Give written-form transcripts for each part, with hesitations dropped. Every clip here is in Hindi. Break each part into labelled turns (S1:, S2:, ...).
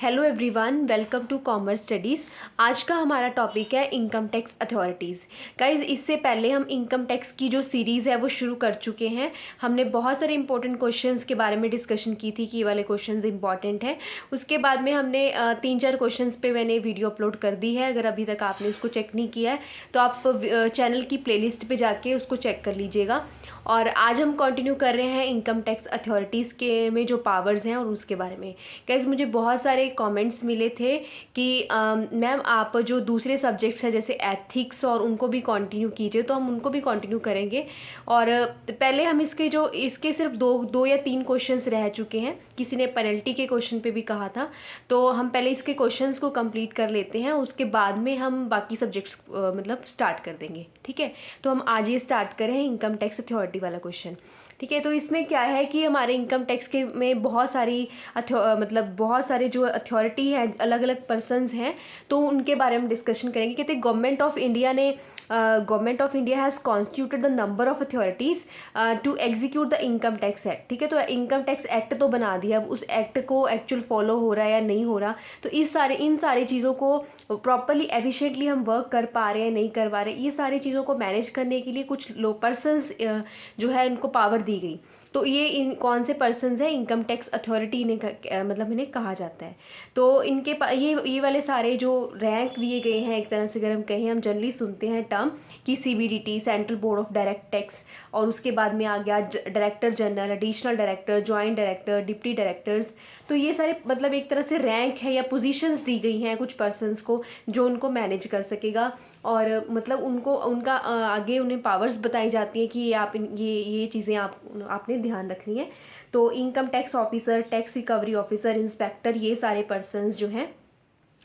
S1: Hello everyone, welcome to commerce studies. आज का हमारा टॉपिक है इनकम टैक्स अथॉरिटीज़। गाइज, इससे पहले हम इनकम टैक्स की जो सीरीज़ है वो शुरू कर चुके हैं। हमने बहुत सारे इंपॉर्टेंट क्वेश्चंस के बारे में डिस्कशन की थी कि ये वाले क्वेश्चंस इंपॉर्टेंट हैं। उसके बाद में हमने 3-4 क्वेश्चंस पे मैंने वीडियो अपलोड कर दी है। अगर अभी तक आपने उसको चेक नहीं किया है तो आप चैनल की प्लेलिस्ट पे जाके उसको चेक कर लीजिएगा। और आज हम कंटिन्यू कर रहे हैं इनकम टैक्स अथॉरिटीज़ के में जो पावर्स हैं और उसके बारे में। गाइज, मुझे बहुत सारे कमेंट्स मिले थे कि मैम आप जो दूसरे सब्जेक्ट्स हैं जैसे एथिक्स और उनको भी कंटिन्यू कीजिए, तो हम उनको भी कंटिन्यू करेंगे। और पहले हम इसके सिर्फ दो या तीन क्वेश्चंस रह चुके हैं। किसी ने पेनल्टी के क्वेश्चन पे भी कहा था, तो हम पहले इसके क्वेश्चंस को कंप्लीट कर लेते हैं, उसके बाद में हम बाकी सब्जेक्ट्स मतलब स्टार्ट कर देंगे। ठीक है, तो हम आज ये स्टार्ट करें इनकम टैक्स अथॉरिटी वाला क्वेश्चन। ठीक है, तो इसमें क्या है कि हमारे इनकम टैक्स के में बहुत सारी बहुत सारे जो अथॉरिटी है, अलग अलग पर्सन्स हैं, तो उनके बारे में डिस्कशन करेंगे। कहते हैं government of India has constituted the number of authorities to execute the income tax act. ठीक है, तो इनकम टैक्स एक्ट तो बना दिया, अब उस एक्ट को एक्चुअल फॉलो हो रहा है या नहीं हो रहा, तो इन सारी चीज़ों को प्रॉपरली एफिशिएंटली हम वर्क कर पा रहे हैं नहीं कर पा रहे, ये सारी चीज़ों को मैनेज करने के लिए कुछ लो पर्सन्स जो है उनको पावर दी गई। तो ये कौन से पर्सन्स हैं? इनकम टैक्स अथॉरिटी ने मतलब इन्हें कहा जाता है। तो ये वाले सारे जो रैंक दिए गए हैं, एक तरह से अगर हम कहें, हम जनरली सुनते हैं टर्म कि CBDT, central board of direct tax, और उसके बाद में आ गया director general, additional director, joint director, deputy directors. तो ये सारे मतलब एक तरह से रैंक है या पोजीशंस दी गई हैं कुछ पर्सन्स को जो उनको मैनेज कर सकेगा। और मतलब उनका आगे उन्हें पावर्स बताई जाती हैं कि ये चीज़ें आपने ध्यान रखनी है। तो income tax officer, tax recovery officer, inspector, ये सारे पर्सन्स जो हैं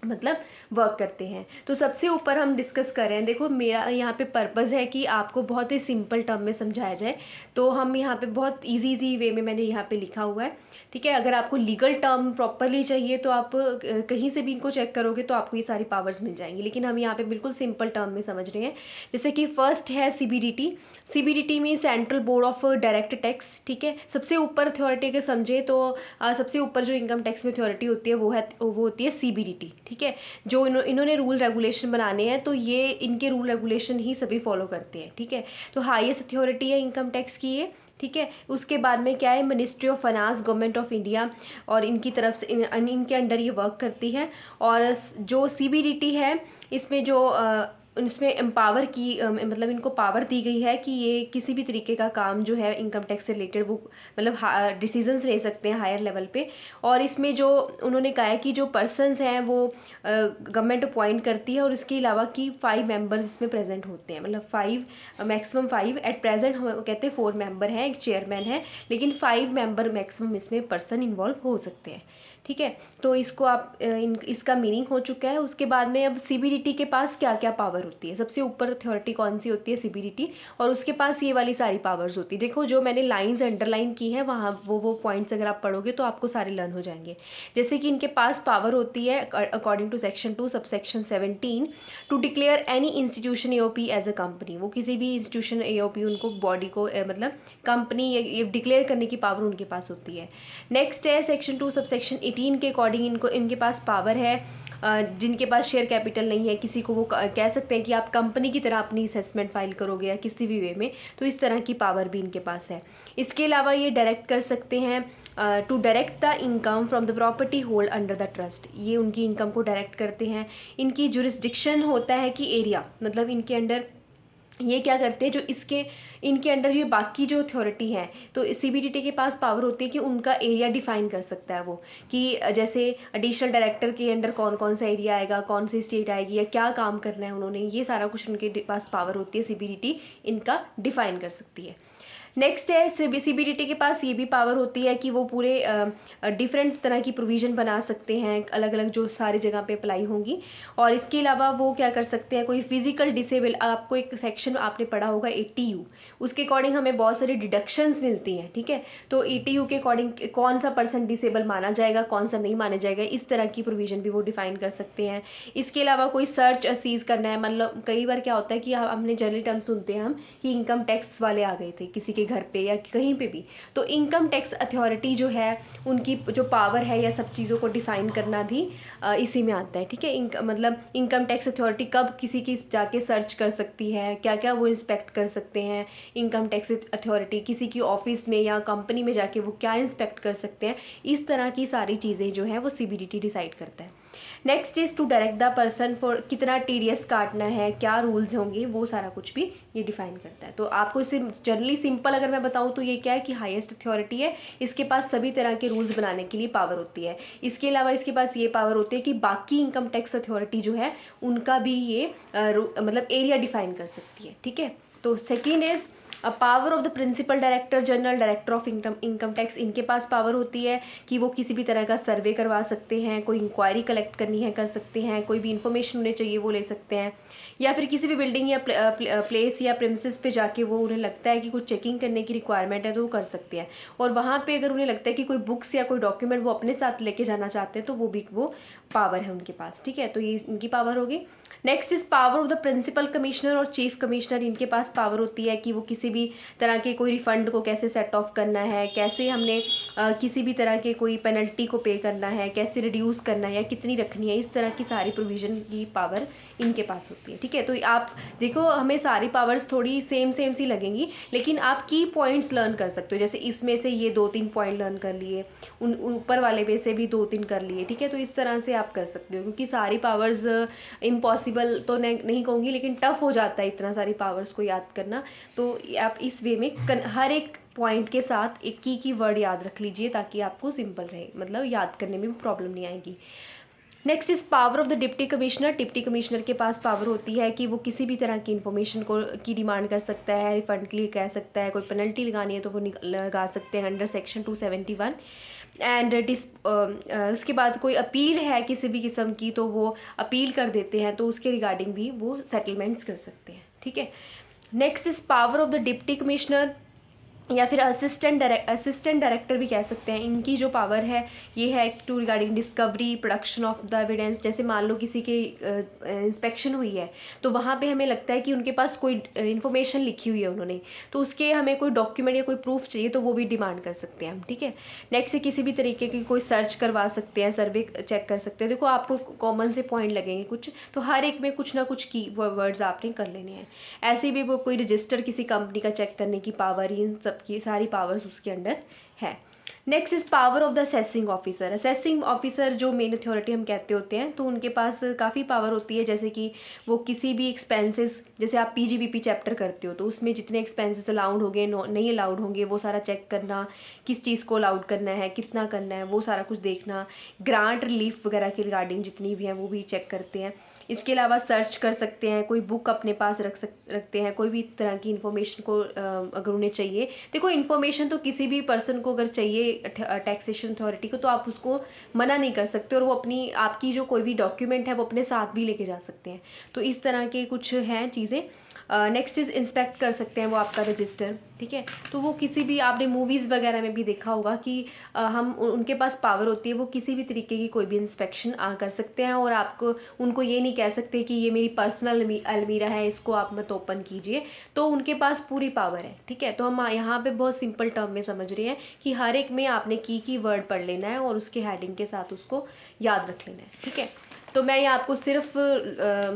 S1: मतलब वर्क करते हैं। तो सबसे ऊपर हम डिस्कस कर रहे हैं, देखो मेरा यहाँ पे पर्पज़ है कि आपको बहुत ही सिंपल टर्म में समझाया जाए, तो हम यहाँ पे बहुत इजी वे में मैंने यहाँ पे लिखा हुआ है। ठीक है, अगर आपको लीगल टर्म प्रॉपरली चाहिए तो आप कहीं से भी इनको चेक करोगे तो आपको ये सारी पावर्स मिल जाएंगी, लेकिन हम यहाँ पे बिल्कुल सिंपल टर्म में समझ रहे हैं। जैसे कि फर्स्ट है CBDT में central board of direct tax. ठीक है, सबसे ऊपर अथॉरिटी अगर समझे तो सबसे ऊपर जो इनकम टैक्स में अथॉरिटी होती है वो होती है CBDT। ठीक है, जो इन्होंने रूल रेगुलेशन बनाने हैं, तो ये इनके रूल रेगुलेशन ही सभी फॉलो करते हैं। ठीक है, तो हाईएस्ट अथॉरिटी है इनकम टैक्स की ये। ठीक है, उसके बाद में क्या है, ministry of finance, government of India, और इनकी तरफ से इनके अंडर ये वर्क करती है। और जो CBDT है इसमें एम्पावर की मतलब इनको पावर दी गई है कि ये किसी भी तरीके का काम जो है इनकम टैक्स से रिलेटेड वो मतलब डिसीजंस ले सकते हैं हायर लेवल पे। और इसमें जो उन्होंने कहा है कि जो पर्सन्स हैं वो गवर्नमेंट अपॉइंट करती है, और इसके अलावा कि 5 मेंबर्स इसमें प्रेजेंट होते हैं, मतलब 5 मैक्सिमम 5। एट प्रेजेंट हम कहते हैं 4 मेंबर हैं, एक चेयरमैन है, लेकिन 5 मेंबर मैक्सिमम इसमें पर्सन इन्वॉल्व हो सकते हैं। ठीक है, तो इसको आप इसका मीनिंग हो चुका है। उसके बाद में अब CBDT के पास क्या क्या पावर होती है, सबसे ऊपर अथॉरिटी कौन सी होती है? CBDT, और उसके पास ये वाली सारी पावर्स होती है। देखो जो मैंने लाइंस अंडरलाइन की हैं वहाँ वो पॉइंट्स अगर आप पढ़ोगे तो आपको सारे लर्न हो जाएंगे। जैसे कि इनके पास पावर होती है according to section 2 subsection 17 to declare any institution AOP as a company. वो किसी भी इंस्टीट्यूशन AOP उनको बॉडी को मतलब कंपनी ये डिक्लेयर करने की पावर उनके पास होती है। नेक्स्ट है सेक्शन 2 सबसेक्शन 18 के अकॉर्डिंग इनके पास पावर है जिनके पास शेयर कैपिटल नहीं है, किसी को वो कह सकते हैं कि आप कंपनी की तरह अपनी असेसमेंट फाइल करोगे या किसी भी वे में, तो इस तरह की पावर भी इनके पास है। इसके अलावा ये डायरेक्ट कर सकते हैं to direct the income from the property hold under the trust. ये उनकी इनकम को डायरेक्ट करते हैं। इनकी जुरिस्डिक्शन होता है कि एरिया, मतलब इनके अंडर ये क्या करते हैं, जो इनके अंडर ये बाकी जो अथॉरिटी हैं, तो CBDT के पास पावर होती है कि उनका एरिया डिफाइन कर सकता है वो, कि जैसे एडिशनल डायरेक्टर के अंडर कौन कौन सा एरिया आएगा, कौन सी स्टेट आएगी, या क्या काम करना है उन्होंने, ये सारा कुछ उनके पास पावर होती है। CBDT इनका डिफाइन कर सकती है। नेक्स्ट है CBDT के पास ये भी पावर होती है कि वो पूरे डिफरेंट तरह की प्रोविज़न बना सकते हैं, अलग अलग जो सारी जगह पे अप्लाई होंगी। और इसके अलावा वो क्या कर सकते हैं, कोई फिजिकल डिसेबल, आपको एक सेक्शन आपने पढ़ा होगा ATU, उसके अकॉर्डिंग हमें बहुत सारी डिडक्शंस मिलती हैं। ठीक है, तो ATU के अकॉर्डिंग कौन सा पर्सन डिसेबल माना जाएगा, कौन सा नहीं माना जाएगा, इस तरह की प्रोविज़न भी वो डिफाइन कर सकते हैं। इसके अलावा कोई सर्च असीज करना है, मतलब कई बार क्या होता है कि हमने जनरली टर्म सुनते हैं हम कि इनकम टैक्स वाले आ गए थे किसी के आपके घर पे या कहीं पे भी, तो इनकम टैक्स अथॉरिटी जो है उनकी जो पावर है या सब चीज़ों को डिफ़ाइन करना भी इसी में आता है, ठीक है। मतलब इनकम टैक्स अथॉरिटी कब किसी की जाके सर्च कर सकती है, क्या क्या वो इंस्पेक्ट कर सकते हैं, इनकम टैक्स अथॉरिटी किसी की ऑफिस में या कंपनी में जाके वो क्या इंस्पेक्ट कर सकते हैं, इस तरह की सारी चीज़ें जो है वो CBDT डिसाइड करता है। Next is to direct the person for कितना TDS काटना है, क्या रूल्स होंगे, वो सारा कुछ भी ये डिफाइन करता है। तो आपको इसे जनरली सिंपल अगर मैं बताऊँ तो ये क्या है कि हाईएस्ट अथॉरिटी है, इसके पास सभी तरह के रूल्स बनाने के लिए पावर होती है। इसके अलावा इसके पास ये पावर होती है कि बाकी इनकम टैक्स अथॉरिटी जो है उनका भी ये मतलब एरिया डिफाइन कर सकती है, ठीक है। तो second is power of the principal director general, director of income tax, इनके पास पावर होती है कि वो किसी भी तरह का सर्वे करवा सकते हैं, कोई इंक्वायरी कलेक्ट करनी है कर सकते हैं, कोई भी इन्फॉर्मेशन उन्हें चाहिए वो ले सकते हैं, या फिर किसी भी बिल्डिंग या प्लेस या प्रेमिसेस पे जाके वो उन्हें लगता है कि कुछ चेकिंग करने की रिक्वायरमेंट है तो वो कर सकते हैं। और वहाँ पे अगर उन्हें लगता है कि कोई बुक्स या कोई डॉक्यूमेंट वो अपने साथ लेके जाना चाहते हैं तो वो पावर है उनके पास, ठीक है। तो ये इनकी पावर होगी। Next is power of the principal commissioner और चीफ कमिश्नर, इनके पास पावर होती है कि वो किसी भी तरह के कोई रिफंड को कैसे सेट ऑफ करना है, कैसे हमने किसी भी तरह के कोई पेनल्टी को पे करना है, कैसे रिड्यूस करना है या कितनी रखनी है, इस तरह की सारी प्रोविज़न की पावर इनके पास होती है, ठीक है। तो आप देखो हमें सारी पावर्स थोड़ी सेम सी लगेंगी, लेकिन आप की पॉइंट्स लर्न कर सकते हो। जैसे इसमें से ये 2-3 पॉइंट लर्न कर लिए, उन ऊपर वाले में से भी 2-3 कर लिए, ठीक है। तो इस तरह से आप कर सकते हो, क्योंकि सारी पावर्स इम्पॉसिबल तो नहीं कहूँगी, लेकिन टफ हो जाता है इतना सारी पावर्स को याद करना। तो आप इस वे में हर एक पॉइंट के साथ एक की वर्ड याद रख लीजिए ताकि आपको सिंपल रहे, मतलब याद करने में भी प्रॉब्लम नहीं आएगी। Next is power of the deputy commissioner. Deputy commissioner के पास पावर होती है कि वो किसी भी तरह की इन्फॉर्मेशन की डिमांड कर सकता है, रिफंड के लिए कह सकता है, कोई पेनल्टी लगानी है तो वो लगा सकते हैं अंडर सेक्शन 271। एंड उसके बाद कोई अपील है किसी भी किस्म की तो वो अपील कर देते हैं, तो उसके रिगार्डिंग भी वो सेटलमेंट्स कर सकते हैं, ठीक है। Next is power of the deputy commissioner या फिर असिस्टेंट डायरेक्टर भी कह सकते हैं। इनकी जो पावर है ये है to regarding discovery production of the evidence. जैसे मान लो किसी की इंस्पेक्शन हुई है तो वहाँ पे हमें लगता है कि उनके पास कोई इन्फॉर्मेशन लिखी हुई है उन्होंने, तो उसके हमें कोई डॉक्यूमेंट या कोई प्रूफ चाहिए तो वो भी डिमांड कर सकते हैं हम, ठीक है। नेक्स्ट किसी भी तरीके की कोई सर्च करवा सकते हैं, सर्वे चेक कर सकते हैं। देखो आपको कॉमन से पॉइंट लगेंगे कुछ, तो हर एक में कुछ ना कुछ की वर्ड्स आपने कर लेने हैं। ऐसे भी वो कोई रजिस्टर किसी कंपनी का चेक करने की पावर, इन सब की सारी पावर्स उसके अंडर है। Next is power of the assessing officer. Assessing officer जो मेन अथॉरिटी हम कहते होते हैं, तो उनके पास काफ़ी पावर होती है। जैसे कि वो किसी भी एक्सपेंसेस, जैसे आप PGBP चैप्टर करते हो तो उसमें जितने एक्सपेंसेस अलाउड होंगे नहीं अलाउड होंगे वो सारा चेक करना, किस चीज़ को अलाउड करना है, कितना करना है, वो सारा कुछ देखना। ग्रांट रिलीफ वगैरह के रिगार्डिंग जितनी भी हैं वो भी चेक करते हैं। इसके अलावा सर्च कर सकते हैं, कोई बुक अपने पास रखते हैं, कोई भी तरह की इन्फॉर्मेशन को अगर उन्हें चाहिए। देखो इन्फॉर्मेशन तो किसी भी पर्सन को अगर चाहिए टैक्सेशन अथॉरिटी को तो आप उसको मना नहीं कर सकते, और वो अपनी आपकी जो कोई भी डॉक्यूमेंट है वो अपने साथ भी लेके जा सकते हैं। तो इस तरह के कुछ हैं चीज़ें। नेक्स्ट इज़ इंस्पेक्ट कर सकते हैं वो आपका रजिस्टर, ठीक है। तो वो किसी भी, आपने मूवीज़ वगैरह में भी देखा होगा कि हम उनके पास पावर होती है, वो किसी भी तरीके की कोई भी इंस्पेक्शन कर सकते हैं, और आपको उनको ये नहीं कह सकते कि ये मेरी पर्सनल अलमीरा है इसको आप मत ओपन कीजिए। तो उनके पास पूरी पावर है, ठीक है। तो हम यहाँ पे बहुत सिंपल टर्म में समझ रहे हैं कि हर एक में आपने की वर्ड पढ़ लेना है और उसके हेडिंग के साथ उसको याद रख लेना है, ठीक है। तो मैं ये आपको सिर्फ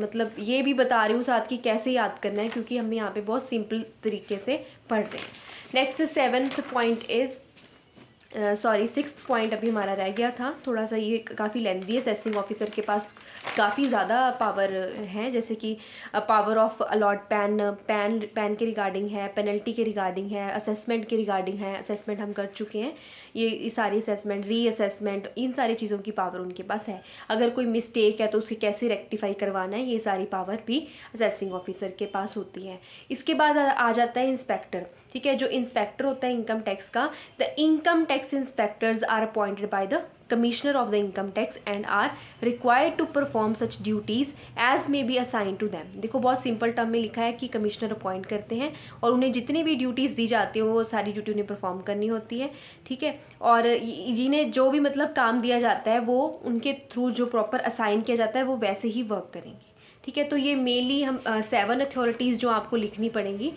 S1: मतलब ये भी बता रही हूँ साथ कि कैसे याद करना है, क्योंकि हम यहाँ पे बहुत सिंपल तरीके से पढ़ रहे हैं। Next 7th point is sorry 6th point अभी हमारा रह गया था, थोड़ा सा ये काफ़ी लेंथी है। असेसिंग ऑफिसर के पास काफ़ी ज़्यादा पावर है, जैसे कि पावर ऑफ अलॉट पैन के रिगार्डिंग है, पेनल्टी के रिगार्डिंग है, असेसमेंट के रिगार्डिंग है। असेसमेंट हम कर चुके हैं, ये सारी असेसमेंट, रीअसेसमेंट, इन सारी चीज़ों की पावर उनके पास है। अगर कोई मिस्टेक है तो उसे कैसे रेक्टिफाई करवाना है, ये सारी पावर भी असेसिंग ऑफिसर के पास होती है। इसके बाद आ जाता है इंस्पेक्टर, ठीक है। जो इंस्पेक्टर होता है इनकम टैक्स का, the income tax inspectors are appointed by the commissioner of the income tax and are required to perform such duties as may be assign to them. देखो बहुत सिंपल टर्म में लिखा है कि कमिश्नर अपॉइंट करते हैं और उन्हें जितनी भी ड्यूटीज़ दी जाती हैं वो सारी ड्यूटी उन्हें परफॉर्म करनी होती है, ठीक है। और जिन्हें जो भी मतलब काम दिया जाता है वो उनके थ्रू जो प्रॉपर असाइन किया जाता है वो वैसे ही वर्क करेंगे, ठीक है। तो ये मेनली हम 7 अथॉरिटीज़ जो आपको लिखनी पड़ेंगी।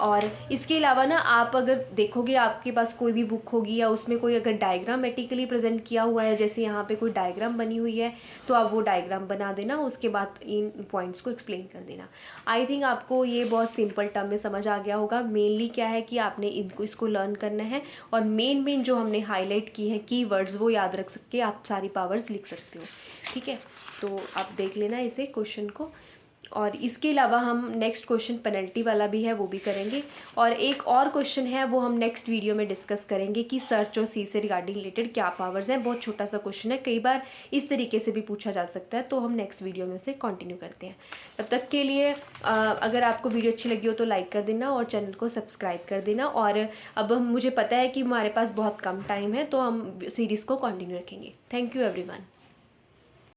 S1: और इसके अलावा ना आप अगर देखोगे आपके पास कोई भी बुक होगी या उसमें कोई अगर डायग्रामेटिकली प्रेजेंट किया हुआ है, जैसे यहाँ पे कोई डायग्राम बनी हुई है, तो आप वो डायग्राम बना देना, उसके बाद इन पॉइंट्स को एक्सप्लेन कर देना। आई थिंक आपको ये बहुत सिंपल टर्म में समझ आ गया होगा। मेनली क्या है कि आपने इसको लर्न करना है, और मेन जो हमने हाईलाइट की है कीवर्ड्स वो याद रख सके आप सारी पावर्स लिख सकते हो। ठीक है, तो आप देख लेना इसे क्वेश्चन को। और इसके अलावा हम नेक्स्ट क्वेश्चन पेनल्टी वाला भी है वो भी करेंगे, और एक और क्वेश्चन है वो हम नेक्स्ट वीडियो में डिस्कस करेंगे कि सर्च और सी से रिगार्डिंग रिलेटेड क्या पावर्स हैं। बहुत छोटा सा क्वेश्चन है, कई बार इस तरीके से भी पूछा जा सकता है, तो हम नेक्स्ट वीडियो में उसे कंटिन्यू करते हैं। तब तक के लिए अगर आपको वीडियो अच्छी लगी हो तो लाइक कर देना और चैनल को सब्सक्राइब कर देना। और अब मुझे पता है कि हमारे पास बहुत कम टाइम है, तो हम सीरीज़ को कंटिन्यू रखेंगे। Thank you everyone.